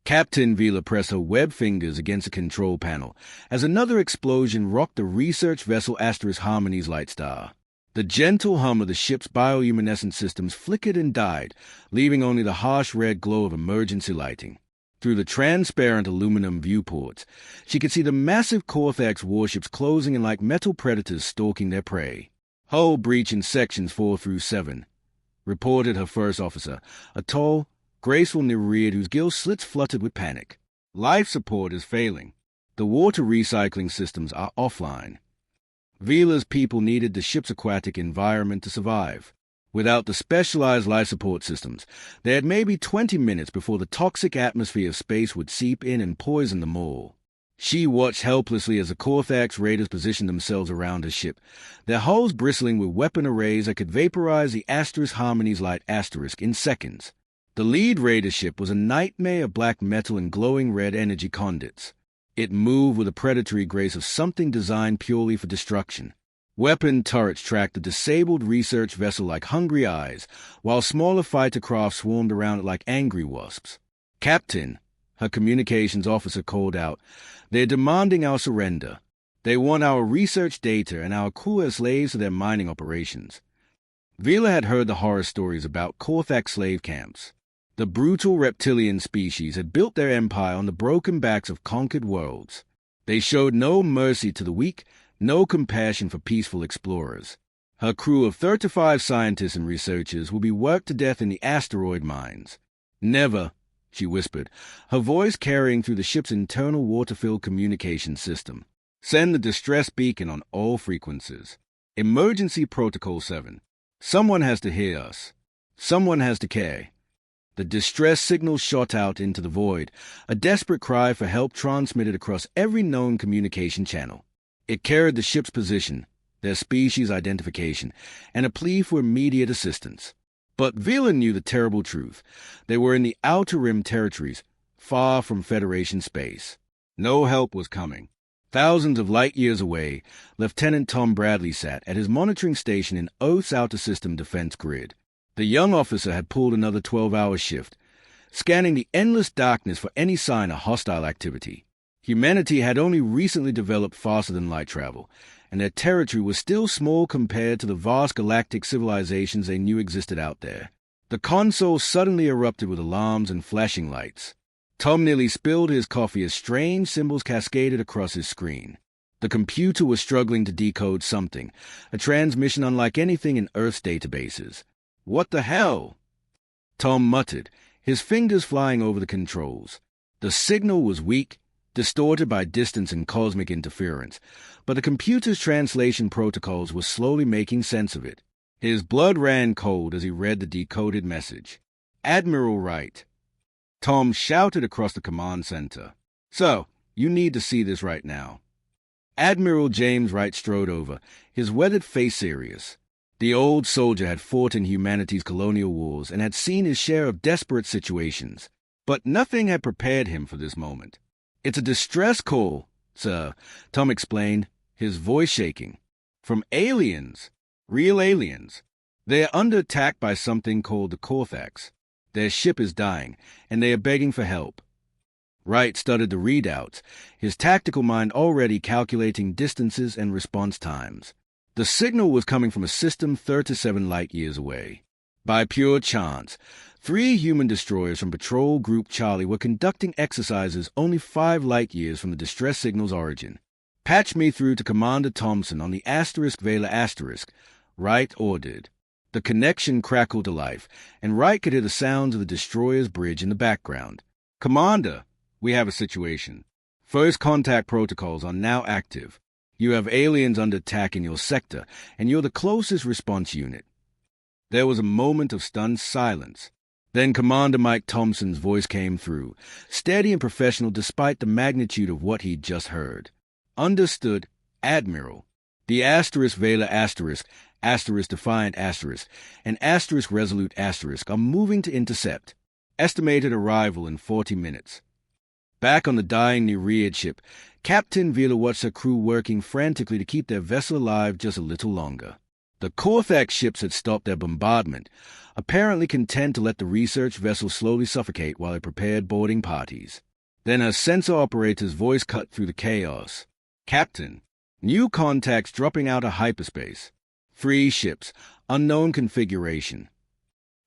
Captain Vila pressed her webbed fingers against the control panel as another explosion rocked the research vessel Harmony's light star. The gentle hum of the ship's bioluminescent systems flickered and died, leaving only the harsh red glow of emergency lighting. Through the transparent aluminum viewports, she could see the massive Corthax warships closing in like metal predators stalking their prey. "Hull breach in sections 4 through 7, reported her first officer, a tall, graceful Nereid whose gill slits fluttered with panic. "Life support is failing. The water recycling systems are offline." Vila's people needed the ship's aquatic environment to survive. Without the specialized life support systems, they had maybe 20 minutes before the toxic atmosphere of space would seep in and poison them all. She watched helplessly as the Corthax raiders positioned themselves around her ship, their hulls bristling with weapon arrays that could vaporize the Harmony's light in seconds. The lead raider ship was a nightmare of black metal and glowing red energy conduits. It moved with the predatory grace of something designed purely for destruction. Weapon turrets tracked the disabled research vessel like hungry eyes, while smaller fighter craft swarmed around it like angry wasps. "Captain," her communications officer called out, "they're demanding our surrender. They want our research data and our crew as slaves to their mining operations." Vila had heard the horror stories about Corthax slave camps. The brutal reptilian species had built their empire on the broken backs of conquered worlds. They showed no mercy to the weak, no compassion for peaceful explorers. Her crew of 35 scientists and researchers will be worked to death in the asteroid mines. "Never," she whispered, her voice carrying through the ship's internal water-filled communication system. "Send the distress beacon on all frequencies. Emergency Protocol 7. Someone has to hear us. Someone has to care." The distress signal shot out into the void, a desperate cry for help transmitted across every known communication channel. It carried the ship's position, their species identification, and a plea for immediate assistance. But Vila knew the terrible truth. They were in the Outer Rim territories, far from Federation space. No help was coming. Thousands of light-years away, Lieutenant Tom Bradley sat at his monitoring station in Oath's outer system defense grid. The young officer had pulled another 12-hour shift, scanning the endless darkness for any sign of hostile activity. Humanity had only recently developed faster-than-light travel, and their territory was still small compared to the vast galactic civilizations they knew existed out there. The console suddenly erupted with alarms and flashing lights. Tom nearly spilled his coffee as strange symbols cascaded across his screen. The computer was struggling to decode something, a transmission unlike anything in Earth's databases. "What the hell?" Tom muttered, his fingers flying over the controls. The signal was weak, distorted by distance and cosmic interference, but the computer's translation protocols were slowly making sense of it. His blood ran cold as he read the decoded message. "Admiral Wright." Tom shouted across the command center. "So, you need to see this right now." Admiral James Wright strode over, his weathered face serious. The old soldier had fought in humanity's colonial wars and had seen his share of desperate situations, but nothing had prepared him for this moment. "It's a distress call, sir," Tom explained, his voice shaking. "From aliens. Real aliens. They are under attack by something called the Corthax. Their ship is dying, and they are begging for help." Wright studied the readouts, his tactical mind already calculating distances and response times. The signal was coming from a system 37 light-years away. By pure chance, 3 human destroyers from Patrol Group Charlie were conducting exercises only 5 light-years from the distress signal's origin. "Patch me through to Commander Thompson on the Vela *," Wright ordered. The connection crackled to life, and Wright could hear the sounds of the destroyer's bridge in the background. "Commander, we have a situation. First contact protocols are now active. You have aliens under attack in your sector, and you're the closest response unit." There was a moment of stunned silence. Then Commander Mike Thompson's voice came through, steady and professional despite the magnitude of what he'd just heard. "Understood, Admiral. The Vela Defiant and Resolute are moving to intercept. Estimated arrival in 40 minutes. Back on the dying Nereid ship, Captain Vila watched her crew working frantically to keep their vessel alive just a little longer. The Korthax ships had stopped their bombardment, apparently content to let the research vessel slowly suffocate while it prepared boarding parties. Then a sensor operator's voice cut through the chaos. "Captain, new contacts dropping out of hyperspace. 3 ships, unknown configuration."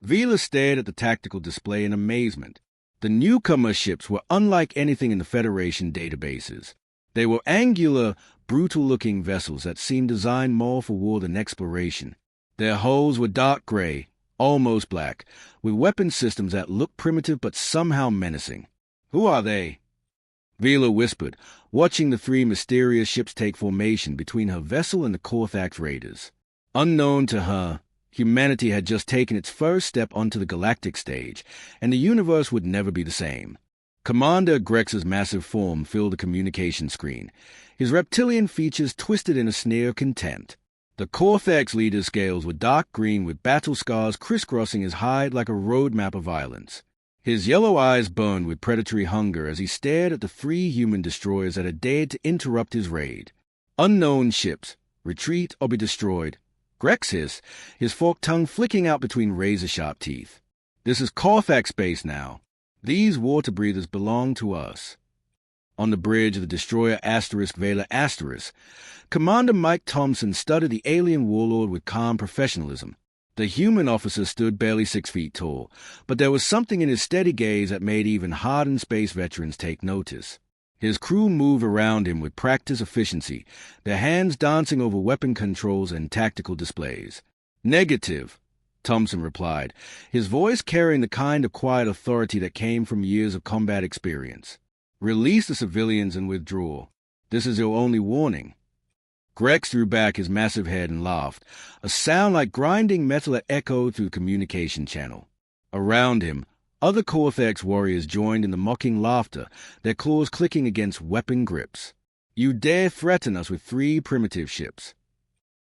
Vila stared at the tactical display in amazement. The newcomer ships were unlike anything in the Federation databases. They were angular, brutal-looking vessels that seemed designed more for war than exploration. Their hulls were dark gray, almost black, with weapon systems that looked primitive but somehow menacing. "Who are they?" Vila whispered, watching the 3 mysterious ships take formation between her vessel and the Korthax raiders. Unknown to her, humanity had just taken its first step onto the galactic stage, and the universe would never be the same. Commander Grex's massive form filled the communication screen, his reptilian features twisted in a sneer of contempt. The Korthax leader's scales were dark green with battle scars crisscrossing his hide like a roadmap of violence. His yellow eyes burned with predatory hunger as he stared at the 3 human destroyers that had dared to interrupt his raid. Unknown ships, retreat or be destroyed. Grex hissed, his forked tongue flicking out between razor-sharp teeth. "This is Korthax space now. These water-breathers belong to us." On the bridge of the destroyer Vela Commander Mike Thompson studied the alien warlord with calm professionalism. The human officer stood barely 6 feet tall, but there was something in his steady gaze that made even hardened space veterans take notice. His crew moved around him with practiced efficiency, their hands dancing over weapon controls and tactical displays. "Negative," Thompson replied, his voice carrying the kind of quiet authority that came from years of combat experience. "Release the civilians and withdraw. This is your only warning." Grex threw back his massive head and laughed, a sound like grinding metal that echoed through the communication channel. Around him, other Korthax warriors joined in the mocking laughter, their claws clicking against weapon grips. "You dare threaten us with 3 primitive ships?"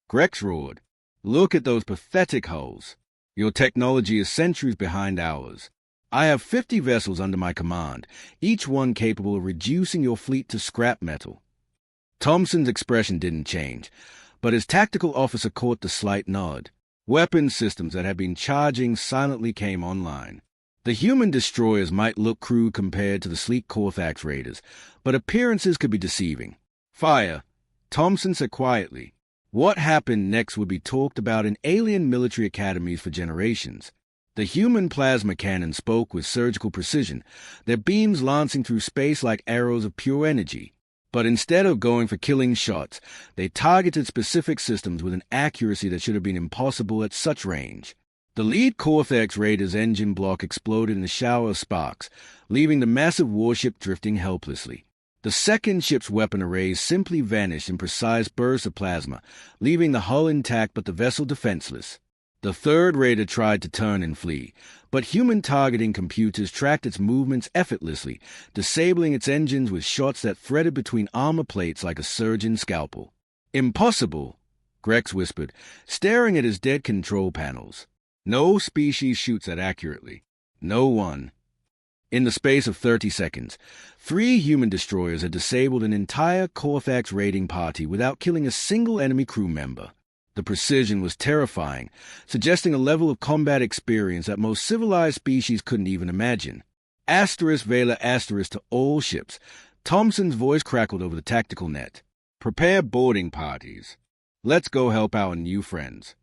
Grex roared. "Look at those pathetic hulls. Your technology is centuries behind ours. I have 50 vessels under my command, each one capable of reducing your fleet to scrap metal." Thompson's expression didn't change, but his tactical officer caught the slight nod. Weapon systems that had been charging silently came online. The human destroyers might look crude compared to the sleek Korthax raiders, but appearances could be deceiving. "Fire," Thompson said quietly. What happened next would be talked about in alien military academies for generations. The human plasma cannon spoke with surgical precision, their beams lancing through space like arrows of pure energy. But instead of going for killing shots, they targeted specific systems with an accuracy that should have been impossible at such range. The lead Korthax raider's engine block exploded in a shower of sparks, leaving the massive warship drifting helplessly. The second ship's weapon arrays simply vanished in precise bursts of plasma, leaving the hull intact but the vessel defenseless. The third raider tried to turn and flee, but human targeting computers tracked its movements effortlessly, disabling its engines with shots that threaded between armor plates like a surgeon's scalpel. "Impossible," Grex whispered, staring at his dead control panels. "No species shoots that accurately. No one." In the space of 30 seconds, 3 human destroyers had disabled an entire Korthax raiding party without killing a single enemy crew member. The precision was terrifying, suggesting a level of combat experience that most civilized species couldn't even imagine. Vela to all ships. Thompson's voice crackled over the tactical net. "Prepare boarding parties. Let's go help our new friends."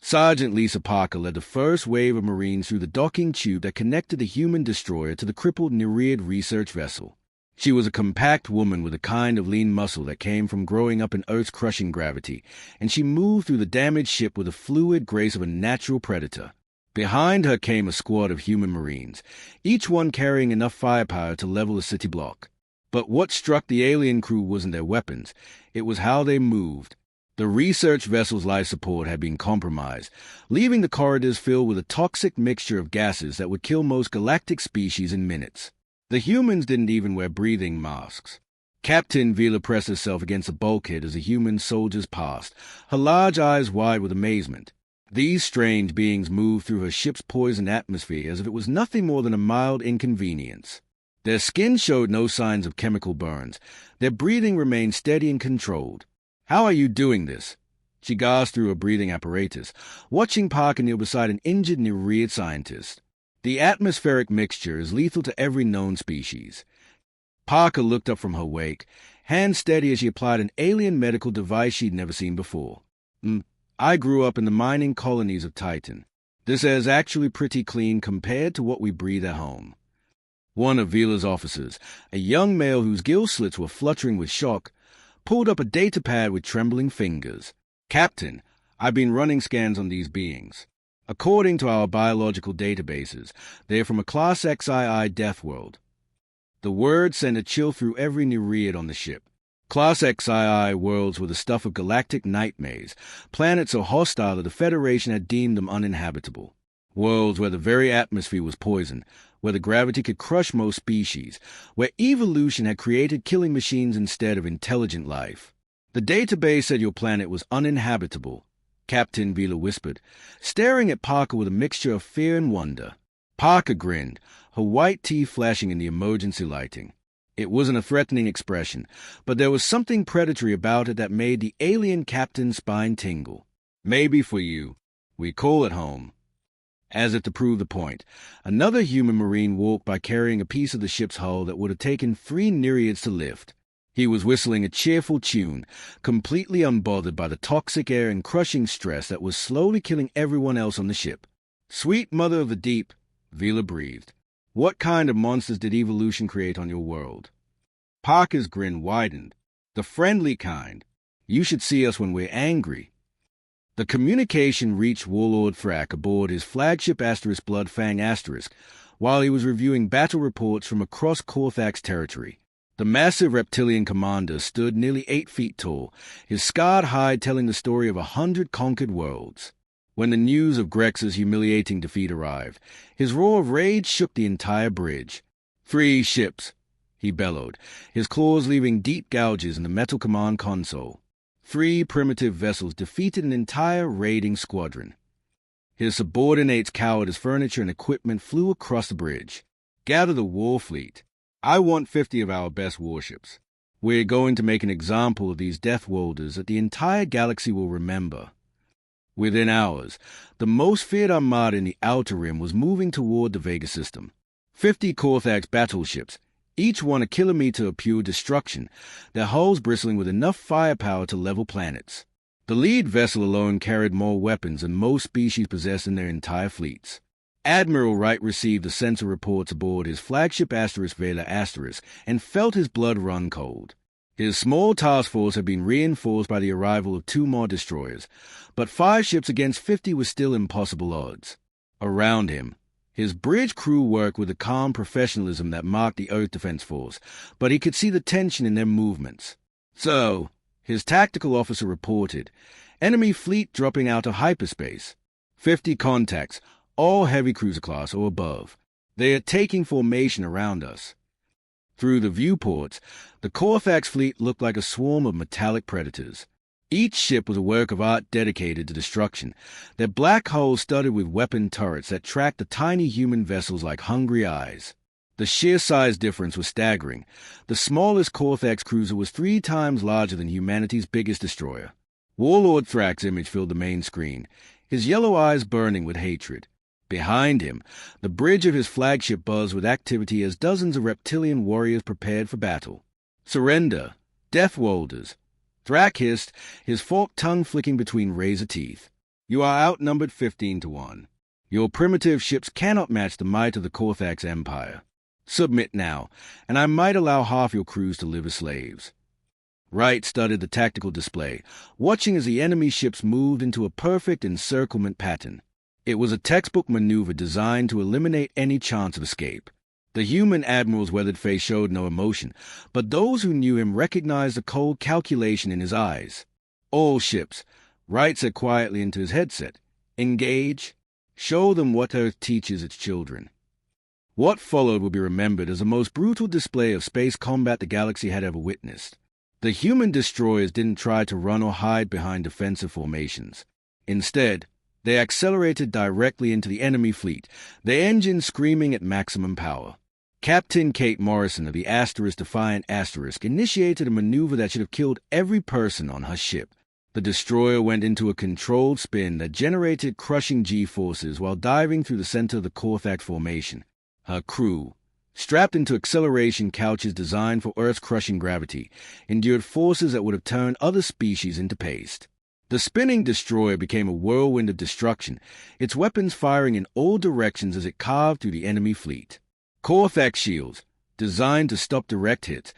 Sergeant Lisa Parker led the first wave of Marines through the docking tube that connected the human destroyer to the crippled Nereid research vessel. She was a compact woman with a kind of lean muscle that came from growing up in Earth's crushing gravity, and she moved through the damaged ship with the fluid grace of a natural predator. Behind her came a squad of human Marines, each one carrying enough firepower to level a city block. But what struck the alien crew wasn't their weapons, it was how they moved. The research vessel's life support had been compromised, leaving the corridors filled with a toxic mixture of gases that would kill most galactic species in minutes. The humans didn't even wear breathing masks. Captain Vila pressed herself against the bulkhead as the human soldiers passed, her large eyes wide with amazement. These strange beings moved through her ship's poisoned atmosphere as if it was nothing more than a mild inconvenience. Their skin showed no signs of chemical burns. Their breathing remained steady and controlled. "How are you doing this?" She gasped through her breathing apparatus, watching Parker kneel beside an injured Nereid scientist. The atmospheric mixture is lethal to every known species. Parker looked up from her wake, hands steady as she applied an alien medical device she'd never seen before. I grew up in the mining colonies of Titan. This air is actually pretty clean compared to what we breathe at home. One of Vila's officers, a young male whose gill slits were fluttering with shock, pulled up a data pad with trembling fingers. Captain, I've been running scans on these beings. According to our biological databases, they are from a Class XII Deathworld. The word sent a chill through every Nereid on the ship. Class XII worlds were the stuff of galactic nightmares, planets so hostile that the Federation had deemed them uninhabitable. Worlds where the very atmosphere was poison, where the gravity could crush most species, where evolution had created killing machines instead of intelligent life. The database said your planet was uninhabitable, Captain Vila whispered, staring at Parker with a mixture of fear and wonder. Parker grinned, her white teeth flashing in the emergency lighting. It wasn't a threatening expression, but there was something predatory about it that made the alien captain's spine tingle. Maybe for you. We call it home. As if to prove the point, another human marine walked by carrying a piece of the ship's hull that would have taken 3 Nereids to lift. He was whistling a cheerful tune, completely unbothered by the toxic air and crushing stress that was slowly killing everyone else on the ship. Sweet mother of the deep, Vila breathed. What kind of monsters did evolution create on your world? Parker's grin widened. The friendly kind. You should see us when we're angry. The communication reached Warlord Thrak aboard his flagship *Bloodfang*, while he was reviewing battle reports from across Korthak's territory. The massive reptilian commander stood nearly 8 feet tall, his scarred hide telling the story of 100 conquered worlds. When the news of Grex's humiliating defeat arrived, his roar of rage shook the entire bridge. 3 ships, he bellowed, his claws leaving deep gouges in the metal command console. 3 primitive vessels defeated an entire raiding squadron. His subordinates cowered as furniture and equipment flew across the bridge. Gather the war fleet. I want 50 of our best warships. We're going to make an example of these Deathworlders that the entire galaxy will remember. Within hours, the most feared armada in the Outer Rim was moving toward the Vega system. 50 Korthak's battleships, each one a kilometer of pure destruction, their hulls bristling with enough firepower to level planets. The lead vessel alone carried more weapons than most species possessed in their entire fleets. Admiral Wright received the sensor reports aboard his flagship Vela and felt his blood run cold. His small task force had been reinforced by the arrival of 2 more destroyers, but 5 ships against 50 was still impossible odds. Around him, his bridge crew worked with the calm professionalism that marked the Earth Defense Force, but he could see the tension in their movements. So, his tactical officer reported, enemy fleet dropping out of hyperspace. 50 contacts, all heavy cruiser class or above. They are taking formation around us. Through the viewports, the Korthak's fleet looked like a swarm of metallic predators. Each ship was a work of art dedicated to destruction, their black hulls studded with weapon turrets that tracked the tiny human vessels like hungry eyes. The sheer size difference was staggering. The smallest Korthak's cruiser was 3 times larger than humanity's biggest destroyer. Warlord Thrak's image filled the main screen, his yellow eyes burning with hatred. Behind him, the bridge of his flagship buzzed with activity as dozens of reptilian warriors prepared for battle. Surrender! Deathworlders! Thrak hissed, his forked tongue flicking between razor teeth. You are outnumbered 15-1. Your primitive ships cannot match the might of the Korthak's empire. Submit now, and I might allow half your crews to live as slaves. Wright studied the tactical display, watching as the enemy ships moved into a perfect encirclement pattern. It was a textbook maneuver designed to eliminate any chance of escape. The human admiral's weathered face showed no emotion, but those who knew him recognized the cold calculation in his eyes. All ships, Wright said quietly into his headset, engage. Show them what Earth teaches its children. What followed will be remembered as the most brutal display of space combat the galaxy had ever witnessed. The human destroyers didn't try to run or hide behind defensive formations. Instead, they accelerated directly into the enemy fleet, their engines screaming at maximum power. Captain Kate Morrison of the Defiant initiated a maneuver that should have killed every person on her ship. The destroyer went into a controlled spin that generated crushing G-forces while diving through the center of the Korthak formation. Her crew, strapped into acceleration couches designed for Earth's crushing gravity, endured forces that would have turned other species into paste. The spinning destroyer became a whirlwind of destruction, its weapons firing in all directions as it carved through the enemy fleet. Korthak shields, designed to stop direct hits,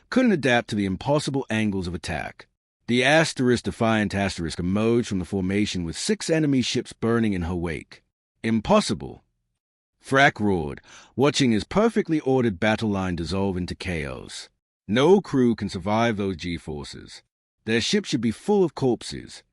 couldn't adapt to the impossible angles of attack. The Defiant Asterisk emerged from the formation with 6 enemy ships burning in her wake. Impossible! Thrak roared, watching his perfectly ordered battle line dissolve into chaos. No crew can survive those G-forces. Their ship should be full of corpses.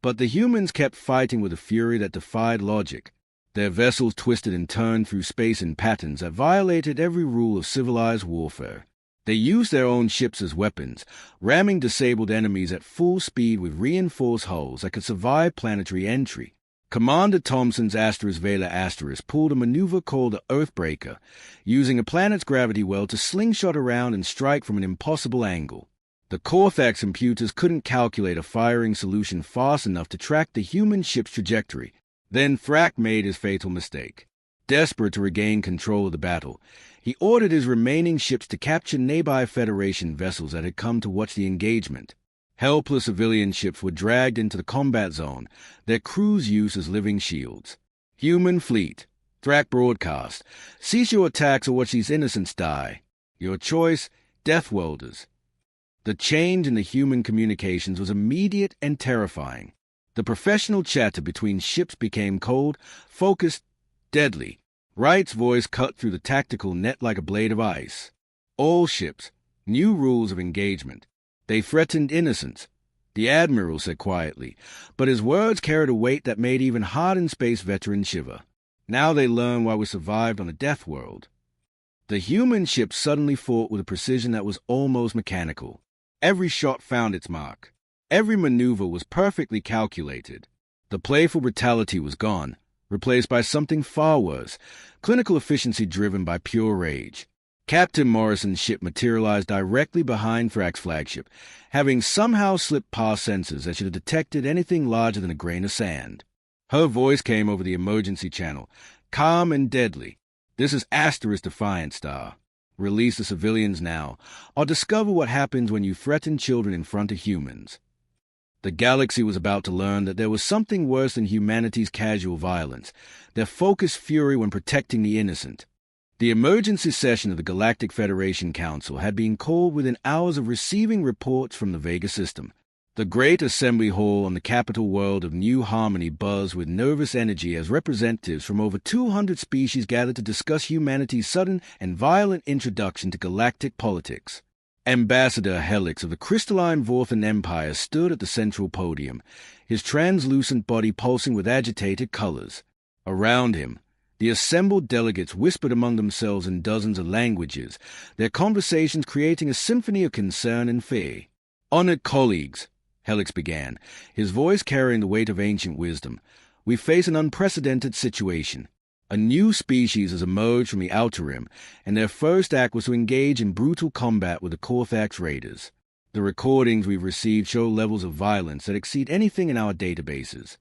But the humans kept fighting with a fury that defied logic. Their vessels twisted and turned through space in patterns that violated every rule of civilized warfare. They used their own ships as weapons, ramming disabled enemies at full speed with reinforced hulls that could survive planetary entry. Commander Thompson's Vela pulled a maneuver called the Earthbreaker, using a planet's gravity well to slingshot around and strike from an impossible angle. The Korthak's computers couldn't calculate a firing solution fast enough to track the human ship's trajectory. Then Thrak made his fatal mistake. Desperate to regain control of the battle, he ordered his remaining ships to capture nearby Federation vessels that had come to watch the engagement. Helpless civilian ships were dragged into the combat zone, their crews used as living shields. Human fleet, Thrak broadcast, cease your attacks or watch these innocents die. Your choice, Deathworlders. The change in the human communications was immediate and terrifying. The professional chatter between ships became cold, focused, deadly. Wright's voice cut through the tactical net like a blade of ice. All ships, new rules of engagement. They threatened innocents, the Admiral said quietly, but his words carried a weight that made even hardened space veterans shiver. Now they learned why we survived on a death world. The human ships suddenly fought with a precision that was almost mechanical. Every shot found its mark. Every maneuver was perfectly calculated. The playful brutality was gone, replaced by something far worse, clinical efficiency driven by pure rage. Captain Morrison's ship materialized directly behind Thrak's flagship, having somehow slipped past sensors that should have detected anything larger than a grain of sand. Her voice came over the emergency channel, calm and deadly. "This is Defiant Star. Release the civilians now, or discover what happens when you threaten children in front of humans." The galaxy was about to learn that there was something worse than humanity's casual violence, their focused fury when protecting the innocent. The emergency session of the Galactic Federation Council had been called within hours of receiving reports from the Vega system. The great assembly hall on the capital world of New Harmony buzzed with nervous energy as representatives from over 200 species gathered to discuss humanity's sudden and violent introduction to galactic politics. Ambassador Helix of the crystalline Vorthan Empire stood at the central podium, his translucent body pulsing with agitated colors. Around him, the assembled delegates whispered among themselves in dozens of languages, their conversations creating a symphony of concern and fear. "Honored colleagues," Helix began, his voice carrying the weight of ancient wisdom, "we face an unprecedented situation. A new species has emerged from the Outer Rim, and their first act was to engage in brutal combat with the Korthak's raiders. The recordings we've received show levels of violence that exceed anything in our databases."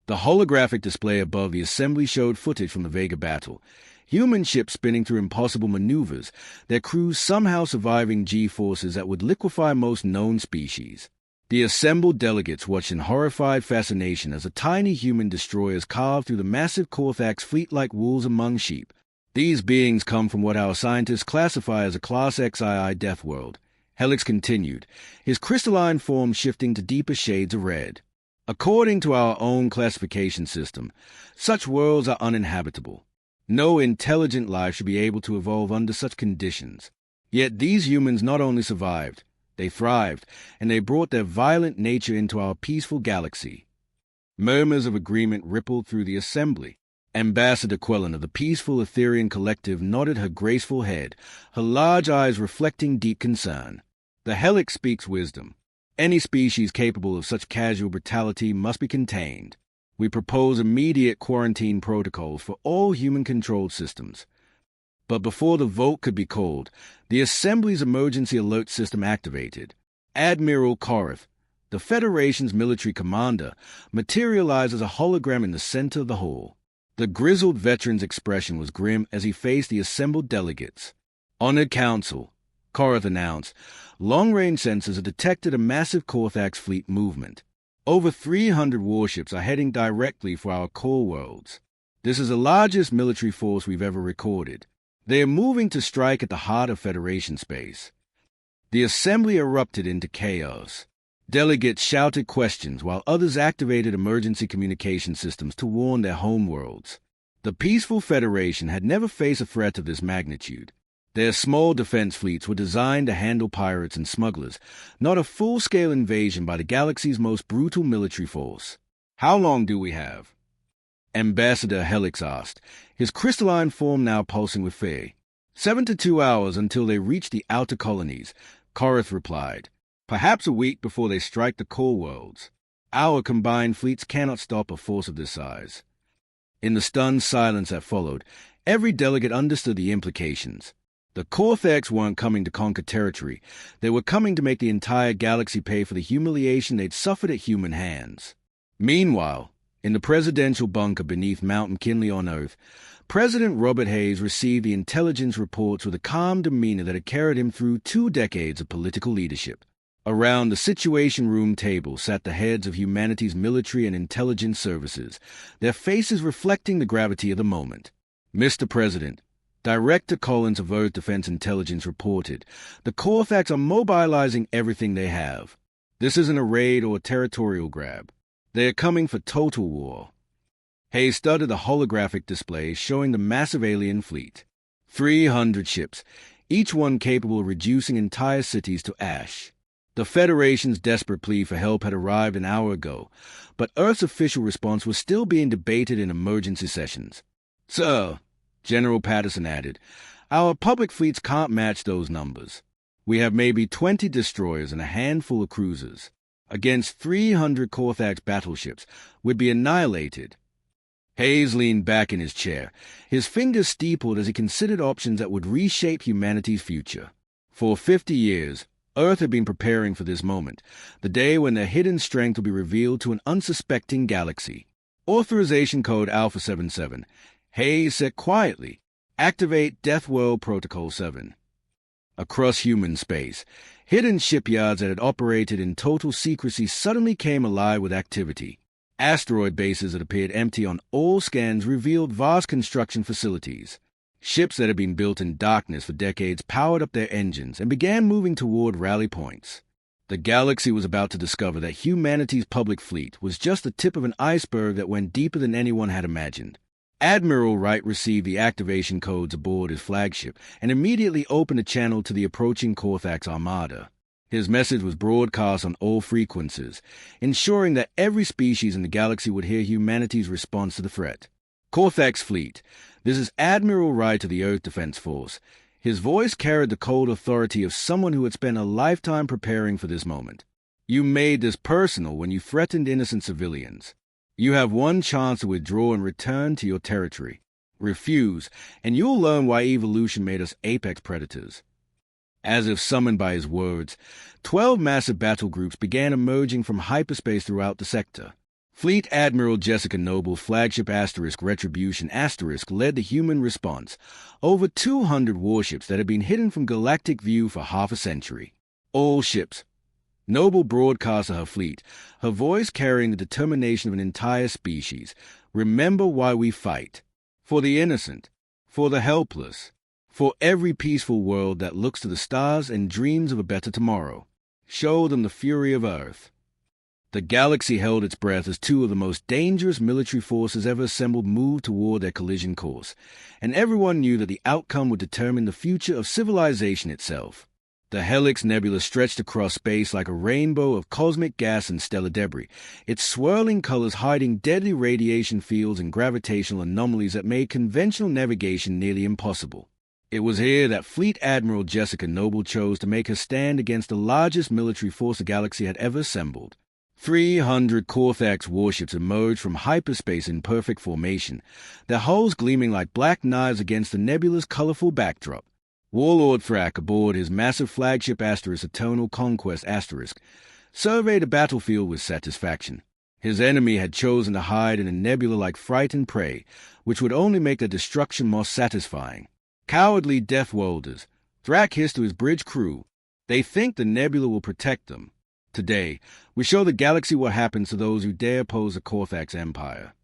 The holographic display above the assembly showed footage from the Vega battle, human ships spinning through impossible maneuvers, their crews somehow surviving G-forces that would liquefy most known species. The assembled delegates watched in horrified fascination as the tiny human destroyers carved through the massive Korthak's fleet like wolves among sheep. "These beings come from what our scientists classify as a Class XII death world," Helix continued, his crystalline form shifting to deeper shades of red. "According to our own classification system, such worlds are uninhabitable. No intelligent life should be able to evolve under such conditions. Yet these humans not only survived, they thrived, and they brought their violent nature into our peaceful galaxy." Murmurs of agreement rippled through the assembly. Ambassador Quellen of the peaceful Etherian collective nodded her graceful head, her large eyes reflecting deep concern. "The Helix speaks wisdom. Any species capable of such casual brutality must be contained. We propose immediate quarantine protocols for all human-controlled systems." But before the vote could be called, the Assembly's emergency alert system activated. Admiral Korath, The Federation's military commander materialized as a hologram in the center of the hall. The grizzled veteran's expression was grim as he faced the assembled delegates. "Honored Council," Korath announced, "long-range sensors have detected a massive Korthax fleet movement. Over 300 warships are heading directly for our core worlds. This is the largest military force we've ever recorded. They are moving to strike at the heart of Federation space." The assembly erupted into chaos. Delegates shouted questions while others activated emergency communication systems to warn their homeworlds. The peaceful Federation had never faced a threat of this magnitude. Their small defense fleets were designed to handle pirates and smugglers, not a full-scale invasion by the galaxy's most brutal military force. "How long do we have?" Ambassador Helix asked, his crystalline form now pulsing with fear. 7 to 2 hours until they reach the outer colonies, Korath replied. "Perhaps a week before they strike the core worlds. Our combined fleets cannot stop a force of this size." In the stunned silence that followed, every delegate understood the implications. The Korthax weren't coming to conquer territory. They were coming to make the entire galaxy pay for the humiliation they'd suffered at human hands. Meanwhile, in the presidential bunker beneath Mount McKinley on Earth, President Robert Hayes received the intelligence reports with a calm demeanor that had carried him through 2 decades of political leadership. Around the Situation Room table sat the heads of humanity's military and intelligence services, their faces reflecting the gravity of the moment. "Mr. President," Director Collins of Earth Defense Intelligence reported, "the Korthax are mobilizing everything they have. This isn't a raid or a territorial grab. They are coming for total war." Hayes studied the holographic display showing the massive alien fleet. 300 ships, each one capable of reducing entire cities to ash. The Federation's desperate plea for help had arrived an hour ago, but Earth's official response was still being debated in emergency sessions. "Sir," General Patterson added, "our public fleets can't match those numbers. We have maybe 20 destroyers and a handful of cruisers. Against 300 Korthax battleships, we'd be annihilated." Hayes leaned back in his chair, his fingers steepled as he considered options that would reshape humanity's future. For 50 years, Earth had been preparing for this moment, the day when their hidden strength will be revealed to an unsuspecting galaxy. Authorization code Alpha 77. Hayes said quietly, "Activate Deathworld Protocol 7. Across human space, hidden shipyards that had operated in total secrecy suddenly came alive with activity. Asteroid bases that appeared empty on all scans revealed vast construction facilities. Ships that had been built in darkness for decades powered up their engines and began moving toward rally points. The galaxy was about to discover that humanity's public fleet was just the tip of an iceberg that went deeper than anyone had imagined. Admiral Wright received the activation codes aboard his flagship and immediately opened a channel to the approaching Korthax armada. His message was broadcast on all frequencies, ensuring that every species in the galaxy would hear humanity's response to the threat. "Korthax fleet, this is Admiral Wright of the Earth Defense Force." His voice carried the cold authority of someone who had spent a lifetime preparing for this moment. "You made this personal when you threatened innocent civilians. You have one chance to withdraw and return to your territory. Refuse, and you'll learn why evolution made us apex predators." As if summoned by his words, 12 massive battle groups began emerging from hyperspace throughout the sector. Fleet Admiral Jessica Noble's flagship Retribution led the human response, over 200 warships that had been hidden from galactic view for half a century. All ships. Noble broadcast to her fleet, her voice carrying the determination of an entire species. "Remember why we fight. For the innocent. For the helpless. For every peaceful world that looks to the stars and dreams of a better tomorrow. Show them the fury of Earth." The galaxy held its breath as 2 of the most dangerous military forces ever assembled moved toward their collision course, and everyone knew that the outcome would determine the future of civilization itself. The Helix Nebula stretched across space like a rainbow of cosmic gas and stellar debris, its swirling colors hiding deadly radiation fields and gravitational anomalies that made conventional navigation nearly impossible. It was here that Fleet Admiral Jessica Noble chose to make her stand against the largest military force the galaxy had ever assembled. 300 Korthax warships emerged from hyperspace in perfect formation, their hulls gleaming like black knives against the nebula's colorful backdrop. Warlord Thrak aboard his massive flagship Eternal Conquest surveyed the battlefield with satisfaction. His enemy had chosen to hide in a nebula like frightened prey, which would only make their destruction more satisfying. Cowardly Deathworlders, Thrak hissed to his bridge crew. They think the nebula will protect them. Today, we show the galaxy what happens to those who dare oppose the Korthax Empire.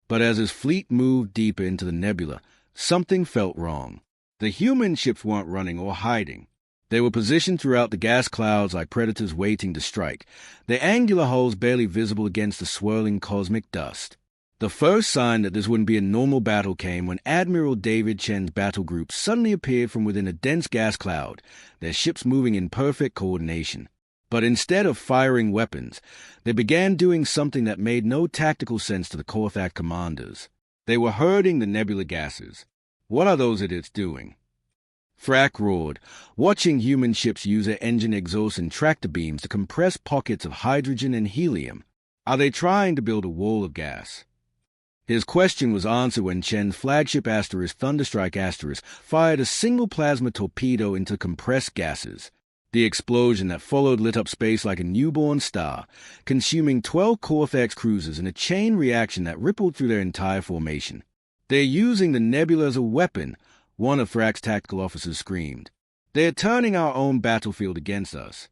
But as his fleet moved deeper into the nebula, something felt wrong. The human ships weren't running or hiding. They were positioned throughout the gas clouds like predators waiting to strike, their angular hulls barely visible against the swirling cosmic dust. The first sign that this wouldn't be a normal battle came when Admiral David Chen's battle group suddenly appeared from within a dense gas cloud, their ships moving in perfect coordination. But instead of firing weapons, they began doing something that made no tactical sense to the Korthax commanders. They were herding the nebula gases. What are those idiots doing? Thrak roared, watching human ships use their engine exhausts and tractor beams to compress pockets of hydrogen and helium. Are they trying to build a wall of gas? His question was answered when Chen's flagship Thunderstrike fired a single plasma torpedo into compressed gases. The explosion that followed lit up space like a newborn star, consuming 12 Korthax cruisers in a chain reaction that rippled through their entire formation. "They're using the nebula as a weapon," one of Thrak's tactical officers screamed. "They're turning our own battlefield against us."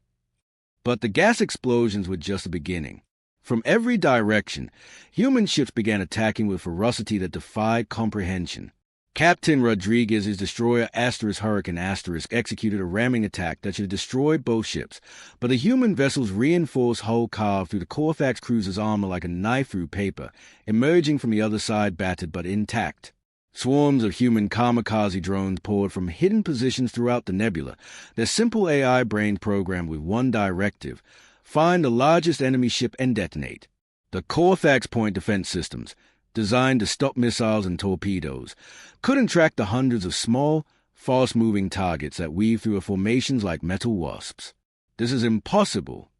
But the gas explosions were just the beginning. From every direction, human ships began attacking with ferocity that defied comprehension. Captain Rodriguez's destroyer Hurricane executed a ramming attack that should have destroyed both ships, but the human vessel's reinforced hull carved through the Korthax cruiser's armor like a knife through paper, emerging from the other side battered but intact. Swarms of human kamikaze drones poured from hidden positions throughout the nebula, their simple AI brain programmed with one directive: find the largest enemy ship and detonate. The Korthax point defense systems, designed to stop missiles and torpedoes, couldn't track the hundreds of small, fast-moving targets that weave through formations like metal wasps. "This is impossible!"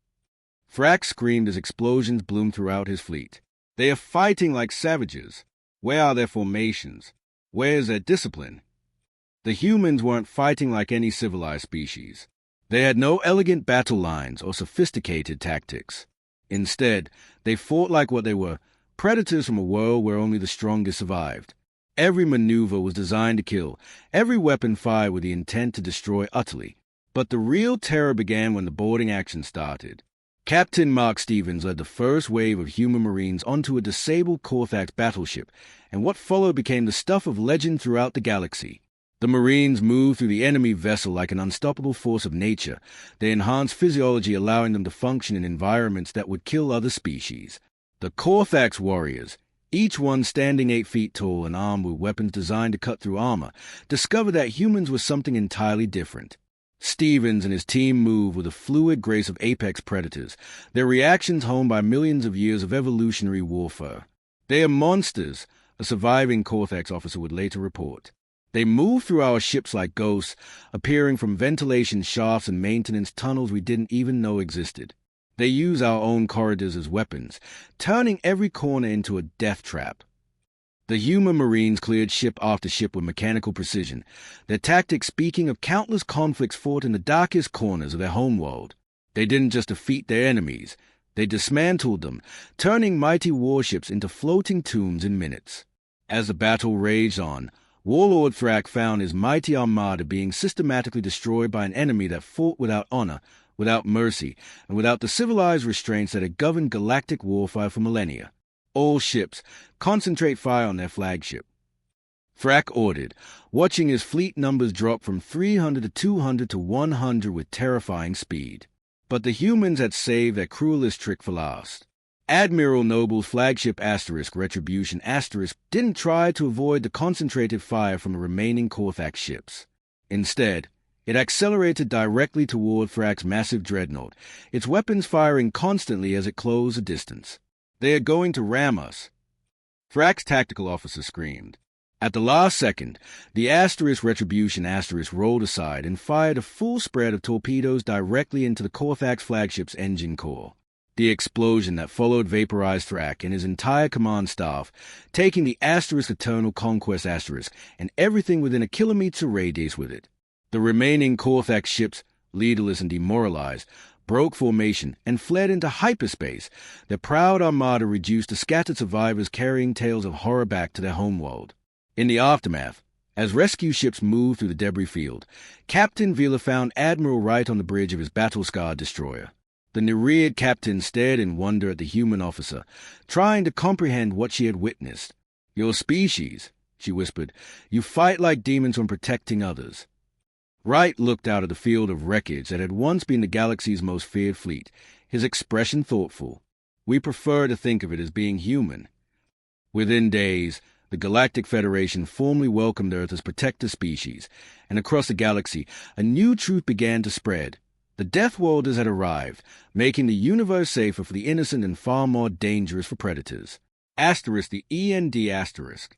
Thrak screamed as explosions bloomed throughout his fleet. "They are fighting like savages. Where are their formations? Where is their discipline?" The humans weren't fighting like any civilized species. They had no elegant battle lines or sophisticated tactics. Instead, they fought like what they were: predators from a world where only the strongest survived. Every maneuver was designed to kill, every weapon fired with the intent to destroy utterly. But the real terror began when the boarding action started. Captain Mark Stevens led the first wave of human marines onto a disabled Korthax battleship, and what followed became the stuff of legend throughout the galaxy. The Marines moved through the enemy vessel like an unstoppable force of nature, their enhanced physiology allowing them to function in environments that would kill other species. The Korthax warriors, each one standing 8 feet tall and armed with weapons designed to cut through armor, discovered that humans were something entirely different. Stevens and his team moved with the fluid grace of apex predators, their reactions honed by millions of years of evolutionary warfare. "They are monsters," a surviving Korthax officer would later report. "They move through our ships like ghosts, appearing from ventilation shafts and maintenance tunnels we didn't even know existed. They use our own corridors as weapons, turning every corner into a death trap." The human Marines cleared ship after ship with mechanical precision, their tactics speaking of countless conflicts fought in the darkest corners of their homeworld. They didn't just defeat their enemies, they dismantled them, turning mighty warships into floating tombs in minutes. As the battle raged on, Warlord Thrak found his mighty armada being systematically destroyed by an enemy that fought without honor, without mercy, and without the civilized restraints that had governed galactic warfare for millennia. "All ships, concentrate fire on their flagship," Thrak ordered, watching his fleet numbers drop from 300 to 200 to 100 with terrifying speed. But the humans had saved their cruelest trick for last. Admiral Noble's flagship Retribution didn't try to avoid the concentrated fire from the remaining Korthax ships. Instead, it accelerated directly toward Thrak's massive dreadnought, its weapons firing constantly as it closed the distance. "They are going to ram us," Thrak's tactical officer screamed. At the last second, the Retribution rolled aside and fired a full spread of torpedoes directly into the Korthax flagship's engine core. The explosion that followed vaporized Thrak and his entire command staff, taking the Eternal Conquest and everything within a kilometer radius with it. The remaining Korthax ships, leaderless and demoralized, broke formation, and fled into hyperspace, their proud armada reduced to scattered survivors carrying tales of horror back to their homeworld. In the aftermath, as rescue ships moved through the debris field, Captain Vila found Admiral Wright on the bridge of his battle-scarred destroyer. The nereid captain stared in wonder at the human officer, trying to comprehend what she had witnessed. "Your species," she whispered. "You fight like demons when protecting others." Wright looked out at the field of wreckage that had once been the galaxy's most feared fleet, his expression thoughtful. "We prefer to think of it as being human." Within days, the Galactic Federation formally welcomed Earth as protector species, and across the galaxy, a new truth began to spread. The Deathworlders had arrived, making the universe safer for the innocent and far more dangerous for predators. Asterisk the END asterisk.